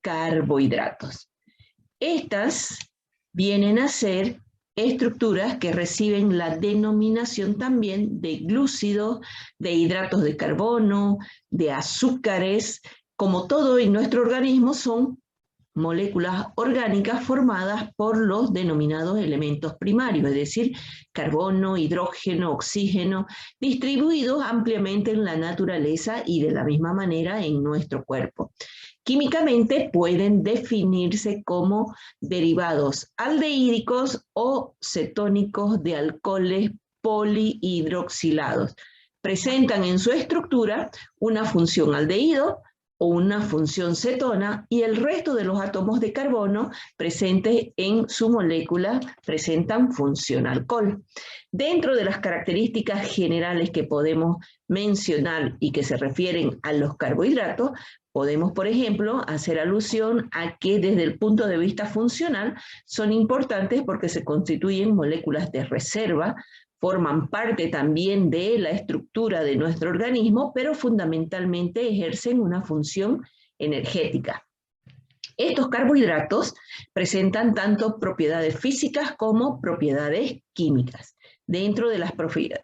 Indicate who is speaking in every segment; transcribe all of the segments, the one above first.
Speaker 1: carbohidratos. Estas vienen a ser estructuras que reciben la denominación también de glúcidos, de hidratos de carbono, de azúcares. Como todo en nuestro organismo, son moléculas orgánicas formadas por los denominados elementos primarios, es decir, carbono, hidrógeno, oxígeno, distribuidos ampliamente en la naturaleza y de la misma manera en nuestro cuerpo. Químicamente pueden definirse como derivados aldehídicos o cetónicos de alcoholes polihidroxilados. Presentan en su estructura una función aldehído o una función cetona, y el resto de los átomos de carbono presentes en su molécula presentan función alcohol. Dentro de las características generales que podemos mencionar y que se refieren a los carbohidratos, podemos, por ejemplo, hacer alusión a que desde el punto de vista funcional son importantes porque se constituyen moléculas de reserva, forman parte también de la estructura de nuestro organismo, pero fundamentalmente ejercen una función energética. Estos carbohidratos presentan tanto propiedades físicas como propiedades químicas. Dentro de las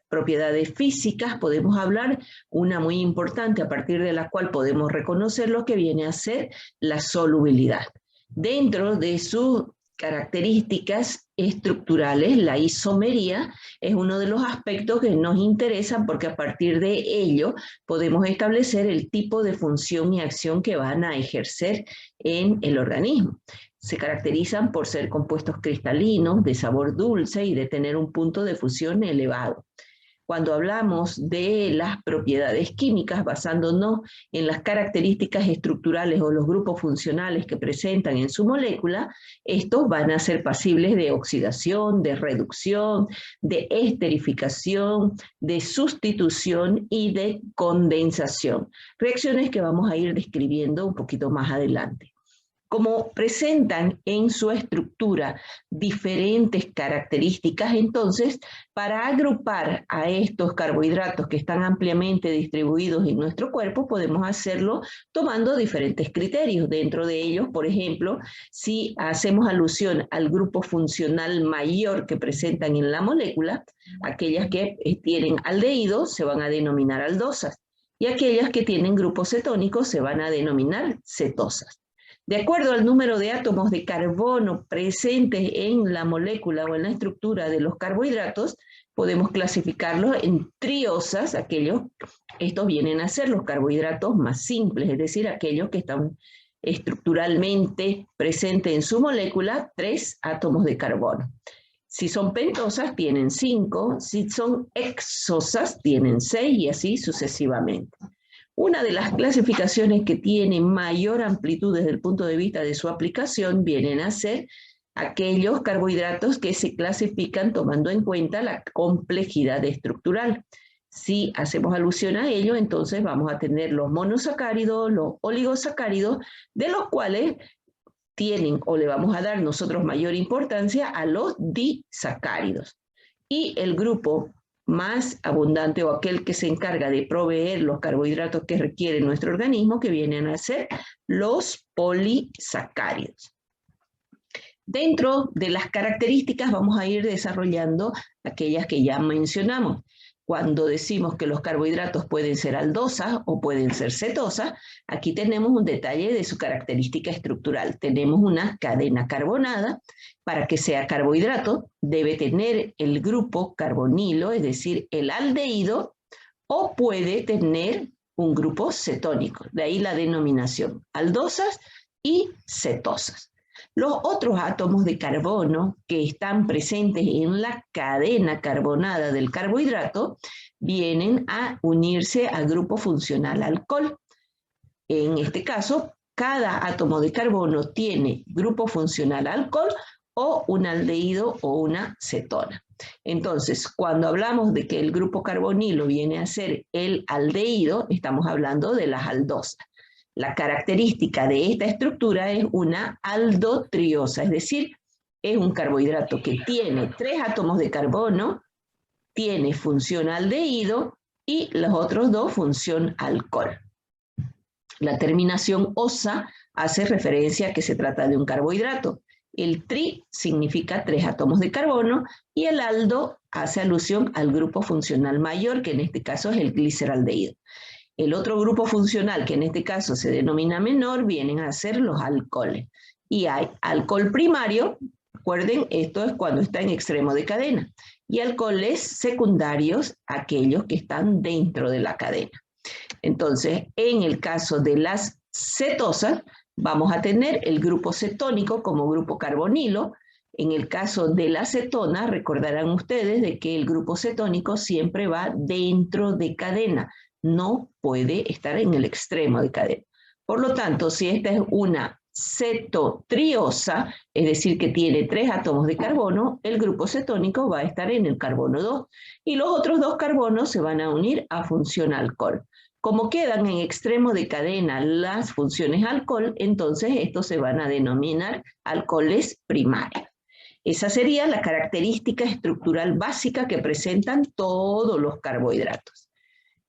Speaker 1: propiedades físicas podemos hablar una muy importante a partir de la cual podemos reconocer lo que viene a ser la solubilidad. Dentro de sus características estructurales, la isomería es uno de los aspectos que nos interesan porque a partir de ello podemos establecer el tipo de función y acción que van a ejercer en el organismo. Se caracterizan por ser compuestos cristalinos, de sabor dulce y de tener un punto de fusión elevado. Cuando hablamos de las propiedades químicas, basándonos en las características estructurales o los grupos funcionales que presentan en su molécula, estos van a ser pasibles de oxidación, de reducción, de esterificación, de sustitución y de condensación. Reacciones que vamos a ir describiendo un poquito más adelante. Como presentan en su estructura diferentes características, entonces, para agrupar a estos carbohidratos que están ampliamente distribuidos en nuestro cuerpo, podemos hacerlo tomando diferentes criterios. Dentro de ellos, por ejemplo, si hacemos alusión al grupo funcional mayor que presentan en la molécula, aquellas que tienen aldehído se van a denominar aldosas, y aquellas que tienen grupos cetónicos se van a denominar cetosas. De acuerdo al número de átomos de carbono presentes en la molécula o en la estructura de los carbohidratos, podemos clasificarlos en triosas. Estos vienen a ser los carbohidratos más simples, es decir, aquellos que están estructuralmente presentes en su molécula 3 átomos de carbono. Si son pentosas, tienen 5, si son hexosas, tienen 6 y así sucesivamente. Una de las clasificaciones que tiene mayor amplitud desde el punto de vista de su aplicación vienen a ser aquellos carbohidratos que se clasifican tomando en cuenta la complejidad estructural. Si hacemos alusión a ello, entonces vamos a tener los monosacáridos, los oligosacáridos, de los cuales tienen o le vamos a dar nosotros mayor importancia a los disacáridos. Y el grupo más abundante o aquel que se encarga de proveer los carbohidratos que requiere nuestro organismo, que vienen a ser los polisacáridos. Dentro de las características vamos a ir desarrollando aquellas que ya mencionamos. Cuando decimos que los carbohidratos pueden ser aldosas o pueden ser cetosas, aquí tenemos un detalle de su característica estructural. Tenemos una cadena carbonada. Para que sea carbohidrato, debe tener el grupo carbonilo, es decir, el aldehído, o puede tener un grupo cetónico. De ahí la denominación, aldosas y cetosas. Los otros átomos de carbono que están presentes en la cadena carbonada del carbohidrato vienen a unirse al grupo funcional alcohol. En este caso, cada átomo de carbono tiene grupo funcional alcohol o un aldehído o una cetona. Entonces, cuando hablamos de que el grupo carbonilo viene a ser el aldehído, estamos hablando de las aldosas. La característica de esta estructura es una aldotriosa, es decir, es un carbohidrato que tiene 3 átomos de carbono, tiene función aldehído y los otros 2 función alcohol. La terminación osa hace referencia a que se trata de un carbohidrato. El tri significa 3 átomos de carbono y el aldo hace alusión al grupo funcional mayor, que en este caso es el gliceraldehído. El otro grupo funcional, que en este caso se denomina menor, vienen a ser los alcoholes. Y hay alcohol primario, recuerden, esto es cuando está en extremo de cadena, y alcoholes secundarios, aquellos que están dentro de la cadena. Entonces, en el caso de las cetosas, vamos a tener el grupo cetónico como grupo carbonilo. En el caso de la cetona, recordarán ustedes de que el grupo cetónico siempre va dentro de cadena, no puede estar en el extremo de cadena. Por lo tanto, si esta es una cetotriosa, es decir, que tiene 3 átomos de carbono, el grupo cetónico va a estar en el carbono 2 y los otros 2 carbonos se van a unir a función alcohol. Como quedan en extremo de cadena las funciones alcohol, entonces estos se van a denominar alcoholes primarios. Esa sería la característica estructural básica que presentan todos los carbohidratos.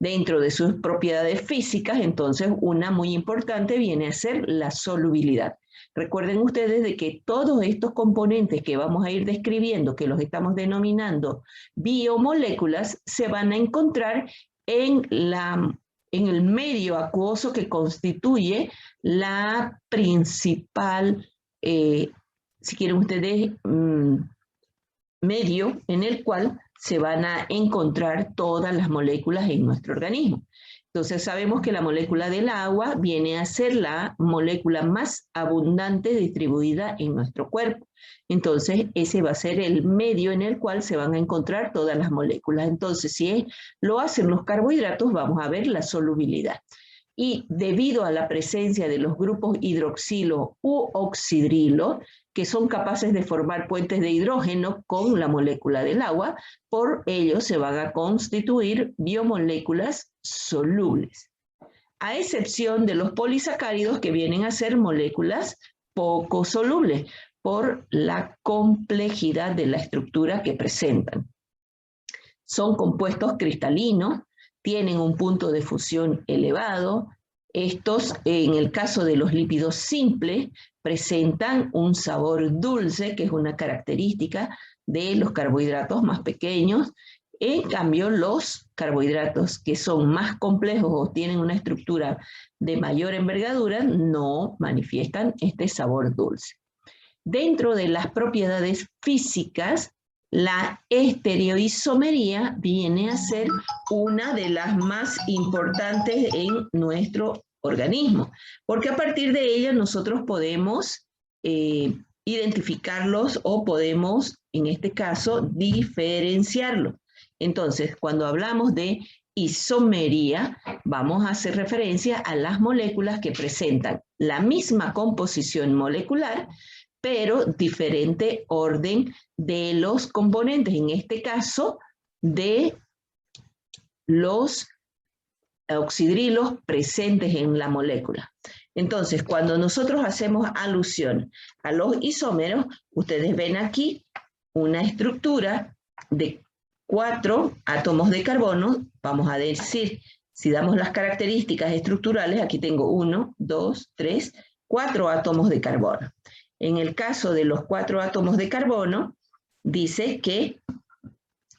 Speaker 1: Dentro de sus propiedades físicas, entonces, una muy importante viene a ser la solubilidad. Recuerden ustedes de que todos estos componentes que vamos a ir describiendo, que los estamos denominando biomoléculas, se van a encontrar en el medio acuoso que constituye la principal, si quieren ustedes, medio en el cual se van a encontrar todas las moléculas en nuestro organismo. Entonces sabemos que la molécula del agua viene a ser la molécula más abundante distribuida en nuestro cuerpo. Entonces ese va a ser el medio en el cual se van a encontrar todas las moléculas. Entonces si lo hacen los carbohidratos, vamos a ver la solubilidad. Y debido a la presencia de los grupos hidroxilo u oxidrilo, que son capaces de formar puentes de hidrógeno con la molécula del agua, por ello se van a constituir biomoléculas solubles. A excepción de los polisacáridos que vienen a ser moléculas poco solubles por la complejidad de la estructura que presentan. Son compuestos cristalinos, tienen un punto de fusión elevado. Estos, en el caso de los lípidos simples, presentan un sabor dulce, que es una característica de los carbohidratos más pequeños. En cambio, los carbohidratos que son más complejos o tienen una estructura de mayor envergadura no manifiestan este sabor dulce. Dentro de las propiedades físicas, la estereoisomería viene a ser una de las más importantes en nuestro organismo, porque a partir de ella nosotros podemos identificarlos o podemos, en este caso, diferenciarlos. Entonces, cuando hablamos de isomería, vamos a hacer referencia a las moléculas que presentan la misma composición molecular, pero diferente orden de los componentes, en este caso de los oxidrilos presentes en la molécula. Entonces, cuando nosotros hacemos alusión a los isómeros, ustedes ven aquí una estructura de 4 átomos de carbono. Vamos a decir, si damos las características estructurales, aquí tengo 1, 2, 3, 4 átomos de carbono. En el caso de los 4 átomos de carbono, dice que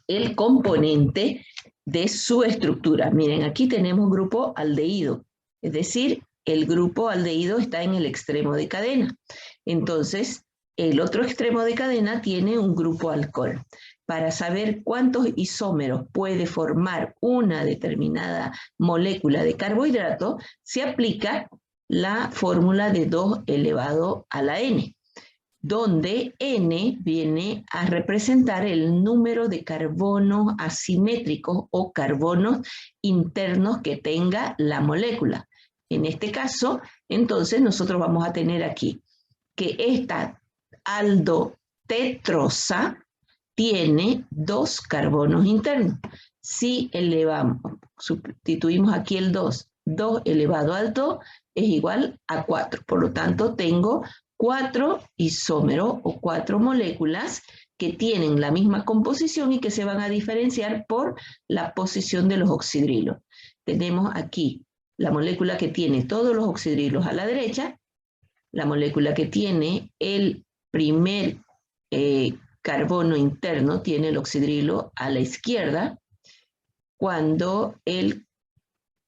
Speaker 1: el componente de su estructura. Miren, aquí tenemos grupo aldehído, es decir, el grupo aldehído está en el extremo de cadena. Entonces, el otro extremo de cadena tiene un grupo alcohol. Para saber cuántos isómeros puede formar una determinada molécula de carbohidrato, se aplica la fórmula de 2 elevado a la n, donde n viene a representar el número de carbonos asimétricos o carbonos internos que tenga la molécula. En este caso, entonces, nosotros vamos a tener aquí que esta aldotetrosa tiene 2 carbonos internos. Si elevamos, sustituimos aquí el 2, 2 elevado al 2 es igual a 4. Por lo tanto, tengo 4 isómeros o 4 moléculas que tienen la misma composición y que se van a diferenciar por la posición de los oxidrilos. Tenemos aquí la molécula que tiene todos los oxidrilos a la derecha la molécula que tiene el primer carbono interno tiene el oxidrilo a la izquierda, cuando el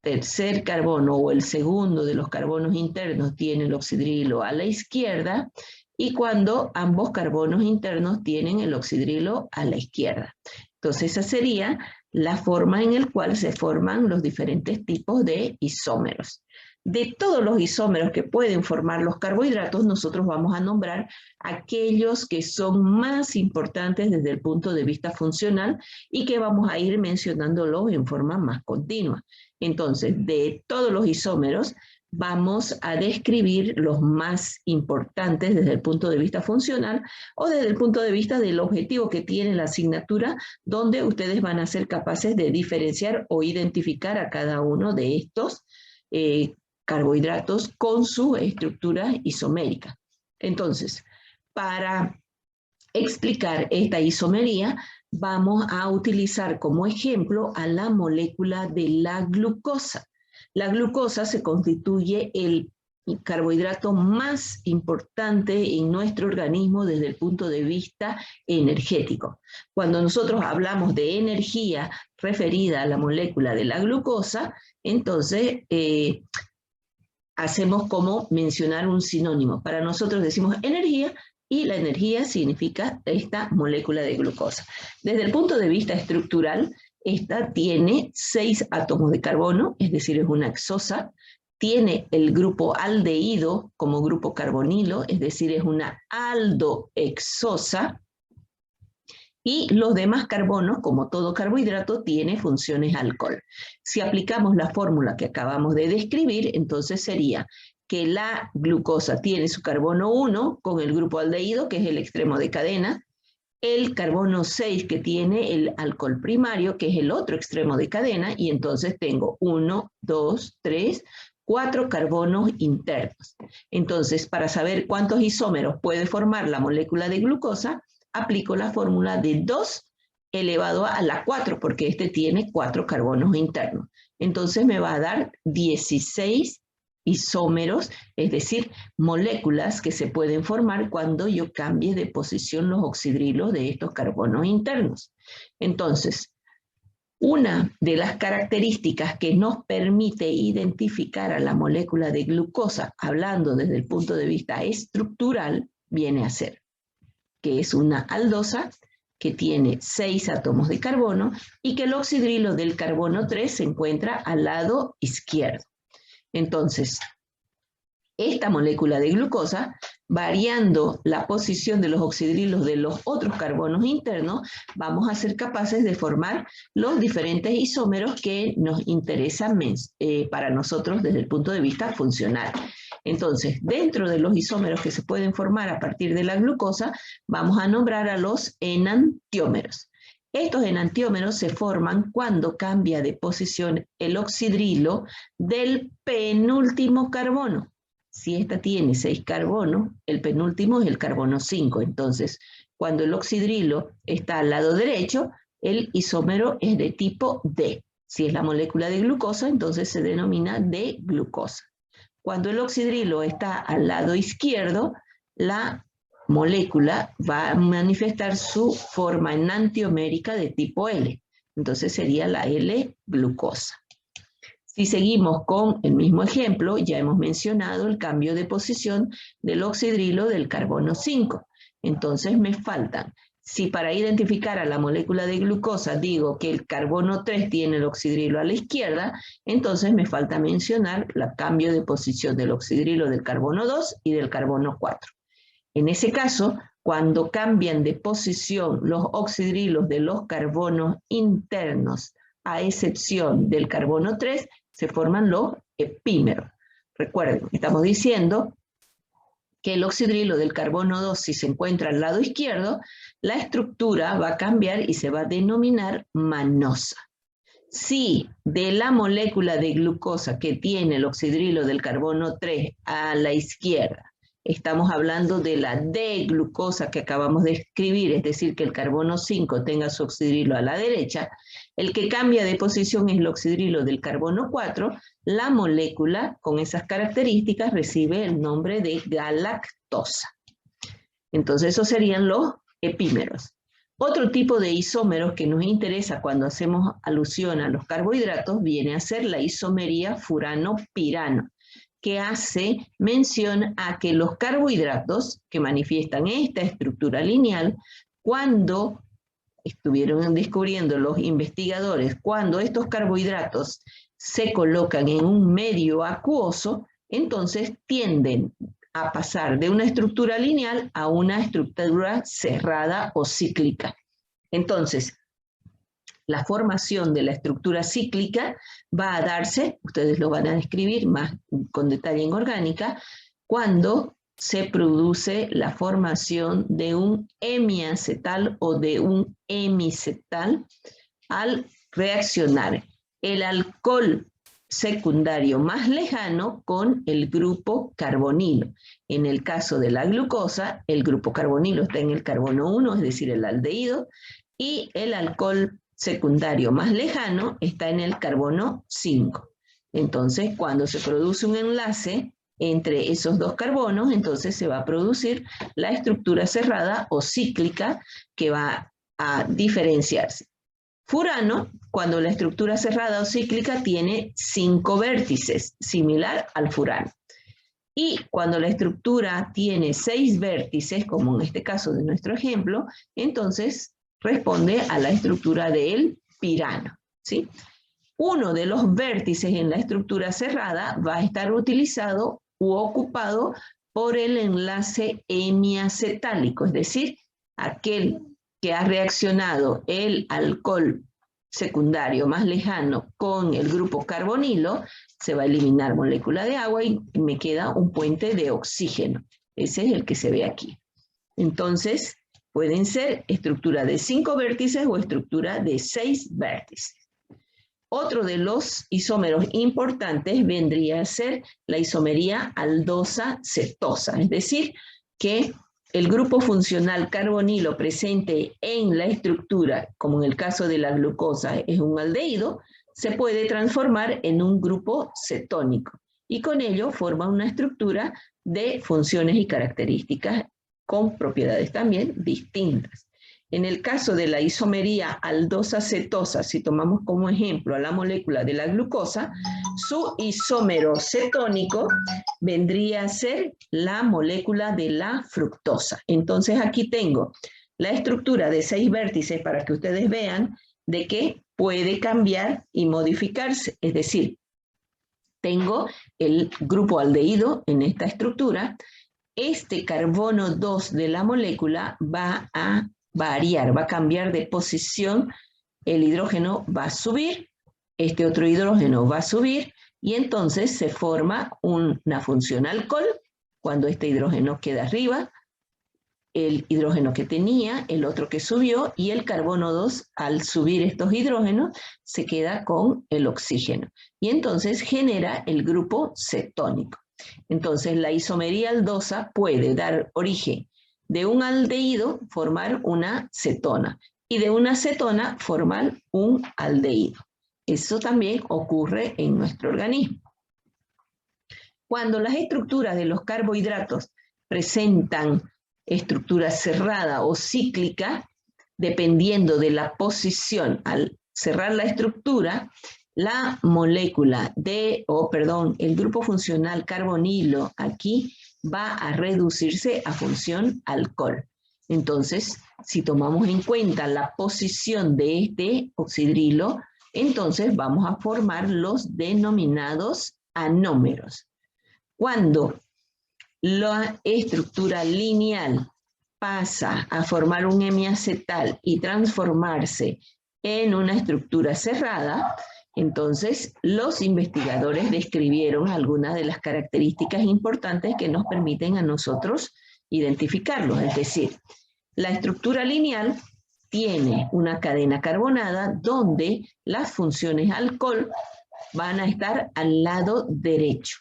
Speaker 1: tercer carbono o el segundo de los carbonos internos tiene el oxidrilo a la izquierda, y cuando ambos carbonos internos tienen el oxidrilo a la izquierda. Entonces esa sería la forma en la cual se forman los diferentes tipos de isómeros. De todos los isómeros que pueden formar los carbohidratos, nosotros vamos a nombrar aquellos que son más importantes desde el punto de vista funcional y que vamos a ir mencionándolos en forma más continua. Entonces, de todos los isómeros, vamos a describir los más importantes desde el punto de vista funcional o desde el punto de vista del objetivo que tiene la asignatura, donde ustedes van a ser capaces de diferenciar o identificar a cada uno de estos carbohidratos con su estructura isomérica. Entonces, para explicar esta isomería, vamos a utilizar como ejemplo a la molécula de la glucosa. La glucosa se constituye el carbohidrato más importante en nuestro organismo desde el punto de vista energético. Cuando nosotros hablamos de energía referida a la molécula de la glucosa, entonces hacemos como mencionar un sinónimo. Para nosotros decimos energía, y la energía significa esta molécula de glucosa. Desde el punto de vista estructural, esta tiene 6 átomos de carbono, es decir, es una hexosa. Tiene el grupo aldehído como grupo carbonilo, es decir, es una aldohexosa. Y los demás carbonos, como todo carbohidrato, tiene funciones alcohol. Si aplicamos la fórmula que acabamos de describir, entonces sería que la glucosa tiene su carbono 1 con el grupo aldehído, que es el extremo de cadena, el carbono 6 que tiene el alcohol primario, que es el otro extremo de cadena, y entonces tengo 1, 2, 3, 4 carbonos internos. Entonces, para saber cuántos isómeros puede formar la molécula de glucosa, aplico la fórmula de 2 elevado a la 4, porque este tiene 4 carbonos internos. Entonces me va a dar 16 isómeros, es decir, moléculas que se pueden formar cuando yo cambie de posición los oxidrilos de estos carbonos internos. Entonces, una de las características que nos permite identificar a la molécula de glucosa, hablando desde el punto de vista estructural, viene a ser que es una aldosa que tiene 6 átomos de carbono y que el oxidrilo del carbono 3 se encuentra al lado izquierdo. Entonces, esta molécula de glucosa, variando la posición de los oxidrilos de los otros carbonos internos, vamos a ser capaces de formar los diferentes isómeros que nos interesan para nosotros desde el punto de vista funcional. Entonces, dentro de los isómeros que se pueden formar a partir de la glucosa, vamos a nombrar a los enantiómeros. Estos enantiómeros se forman cuando cambia de posición el oxidrilo del penúltimo carbono. Si esta tiene 6 carbonos, el penúltimo es el carbono 5. Entonces, cuando el oxidrilo está al lado derecho, el isómero es de tipo D. Si es la molécula de glucosa, entonces se denomina D-glucosa. Cuando el oxidrilo está al lado izquierdo, la molécula va a manifestar su forma enantiomérica de tipo L. Entonces sería la L-glucosa. Si seguimos con el mismo ejemplo, ya hemos mencionado el cambio de posición del oxidrilo del carbono 5. Entonces me faltan, si para identificar a la molécula de glucosa digo que el carbono 3 tiene el oxidrilo a la izquierda, entonces me falta mencionar el cambio de posición del oxidrilo del carbono 2 y del carbono 4. En ese caso, cuando cambian de posición los oxidrilos de los carbonos internos, a excepción del carbono 3, se forman los epímeros. Recuerden, estamos diciendo que el oxidrilo del carbono 2, si se encuentra al lado izquierdo, la estructura va a cambiar y se va a denominar manosa. Si de la molécula de glucosa que tiene el oxidrilo del carbono 3 a la izquierda, estamos hablando de la D-glucosa que acabamos de escribir, es decir, que el carbono 5 tenga su oxidrilo a la derecha, El que cambia de posición es el oxidrilo del carbono 4. La molécula con esas características recibe el nombre de galactosa. Entonces esos serían los epímeros. Otro tipo de isómeros que nos interesa cuando hacemos alusión a los carbohidratos viene a ser la isomería furano-pirano, que hace mención a que los carbohidratos que manifiestan esta estructura lineal, cuando estuvieron descubriendo los investigadores, cuando estos carbohidratos se colocan en un medio acuoso, entonces tienden a pasar de una estructura lineal a una estructura cerrada o cíclica. Entonces, la formación de la estructura cíclica va a darse, ustedes lo van a describir más con detalle en orgánica, cuando se produce la formación de un hemiacetal o de un hemicetal al reaccionar el alcohol secundario más lejano con el grupo carbonilo. En el caso de la glucosa, el grupo carbonilo está en el carbono 1, es decir, el aldehído, y el alcohol secundario más lejano está en el carbono 5. Entonces, cuando se produce un enlace entre esos dos carbonos, entonces se va a producir la estructura cerrada o cíclica que va a diferenciarse. Furano, cuando la estructura cerrada o cíclica tiene 5 vértices, similar al furano. Y cuando la estructura tiene 6 vértices, como en este caso de nuestro ejemplo, entonces responde a la estructura del pirano, ¿sí? Uno de los vértices en la estructura cerrada va a estar utilizado u ocupado por el enlace hemiacetálico, es decir, aquel que ha reaccionado el alcohol secundario más lejano con el grupo carbonilo, se va a eliminar molécula de agua y me queda un puente de oxígeno. Ese es el que se ve aquí. Entonces, pueden ser estructura de 5 vértices o estructura de 6 vértices. Otro de los isómeros importantes vendría a ser la isomería aldosa-cetosa, es decir, que el grupo funcional carbonilo presente en la estructura, como en el caso de la glucosa es un aldehído, se puede transformar en un grupo cetónico y con ello forma una estructura de funciones y características con propiedades también distintas. En el caso de la isomería aldosa-cetosa, si tomamos como ejemplo a la molécula de la glucosa, su isómero cetónico vendría a ser la molécula de la fructosa. Entonces aquí tengo la estructura de 6 vértices para que ustedes vean de que puede cambiar y modificarse. Es decir, tengo el grupo aldehído en esta estructura. Este carbono 2 de la molécula va a variar, va a cambiar de posición, el hidrógeno va a subir, este otro hidrógeno va a subir y entonces se forma una función alcohol cuando este hidrógeno queda arriba, el hidrógeno que tenía, el otro que subió y el carbono 2 al subir estos hidrógenos se queda con el oxígeno y entonces genera el grupo cetónico. Entonces la isomería aldosa puede dar origen de un aldehído formar una cetona y de una cetona formar un aldehído. Eso también ocurre en nuestro organismo. Cuando las estructuras de los carbohidratos presentan estructura cerrada o cíclica, dependiendo de la posición al cerrar la estructura, la molécula el grupo funcional carbonilo aquí va a reducirse a función alcohol. Entonces, si tomamos en cuenta la posición de este oxidrilo, entonces vamos a formar los denominados anómeros. Cuando la estructura lineal pasa a formar un hemiacetal y transformarse en una estructura cerrada, entonces los investigadores describieron algunas de las características importantes que nos permiten a nosotros identificarlos. Es decir, la estructura lineal tiene una cadena carbonada donde las funciones alcohol van a estar al lado derecho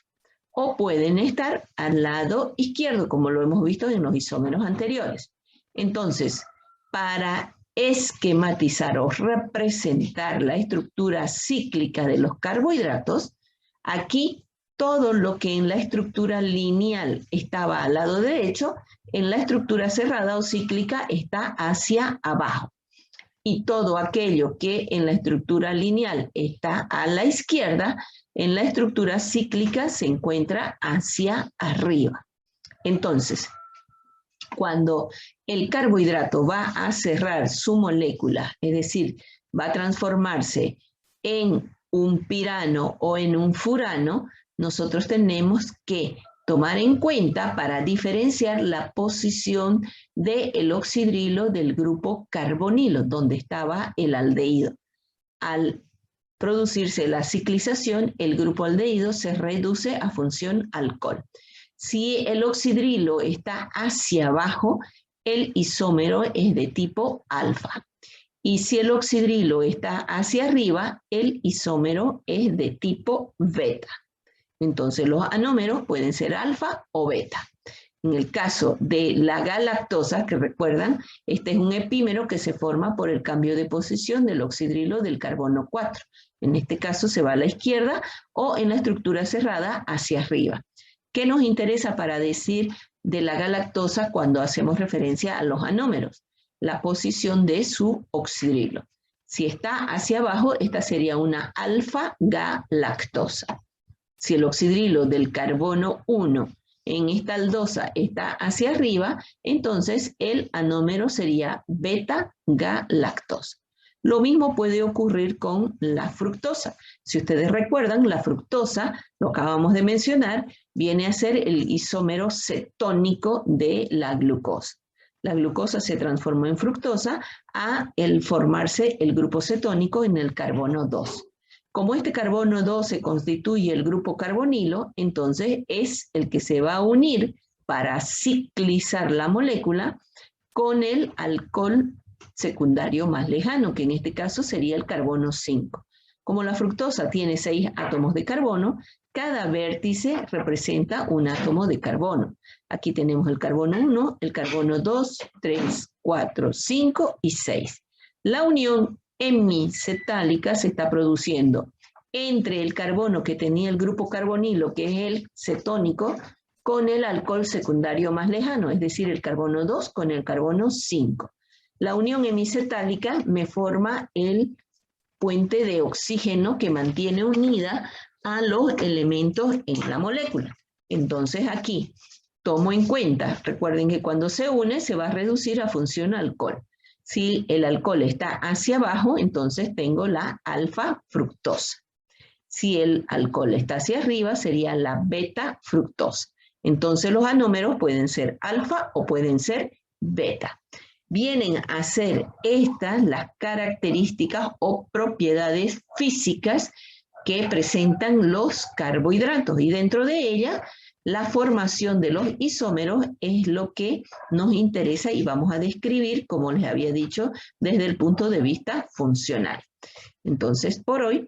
Speaker 1: o pueden estar al lado izquierdo, como lo hemos visto en los isómeros anteriores. Entonces, para esquematizar o representar la estructura cíclica de los carbohidratos, aquí todo lo que en la estructura lineal estaba al lado derecho, en la estructura cerrada o cíclica está hacia abajo. Y todo aquello que en la estructura lineal está a la izquierda, en la estructura cíclica se encuentra hacia arriba. Entonces, cuando el carbohidrato va a cerrar su molécula, es decir, va a transformarse en un pirano o en un furano, nosotros tenemos que tomar en cuenta para diferenciar la posición del oxidrilo del grupo carbonilo, donde estaba el aldehído. Al producirse la ciclización, el grupo aldehído se reduce a función alcohol. Si el oxidrilo está hacia abajo, el isómero es de tipo alfa. Y si el oxidrilo está hacia arriba, el isómero es de tipo beta. Entonces los anómeros pueden ser alfa o beta. En el caso de la galactosa, que recuerdan, este es un epímero que se forma por el cambio de posición del oxidrilo del carbono 4. En este caso se va a la izquierda o en la estructura cerrada hacia arriba. ¿Qué nos interesa para decir de la galactosa cuando hacemos referencia a los anómeros? La posición de su oxidrilo. Si está hacia abajo, esta sería una alfa-galactosa. Si el oxidrilo del carbono 1 en esta aldosa está hacia arriba, entonces el anómero sería beta-galactosa. Lo mismo puede ocurrir con la fructosa. Si ustedes recuerdan, la fructosa, lo acabamos de mencionar, viene a ser el isómero cetónico de la glucosa. La glucosa se transformó en fructosa al formarse el grupo cetónico en el carbono 2. Como este carbono 2 se constituye el grupo carbonilo, entonces es el que se va a unir para ciclizar la molécula con el alcohol secundario más lejano, que en este caso sería el carbono 5. Como la fructosa tiene 6 átomos de carbono, cada vértice representa un átomo de carbono. Aquí tenemos el carbono 1, el carbono 2, 3, 4, 5 y 6. La unión hemicetálica se está produciendo entre el carbono que tenía el grupo carbonilo, que es el cetónico, con el alcohol secundario más lejano, es decir, el carbono 2 con el carbono 5. La unión hemicetálica me forma el puente de oxígeno que mantiene unida a los elementos en la molécula. Entonces aquí tomo en cuenta, recuerden que cuando se une se va a reducir a función alcohol. Si el alcohol está hacia abajo, entonces tengo la alfa-fructosa. Si el alcohol está hacia arriba, sería la beta-fructosa. Entonces los anómeros pueden ser alfa o pueden ser beta. Vienen a ser estas las características o propiedades físicas que presentan los carbohidratos. Y dentro de ellas, la formación de los isómeros es lo que nos interesa y vamos a describir, como les había dicho, desde el punto de vista funcional. Entonces, por hoy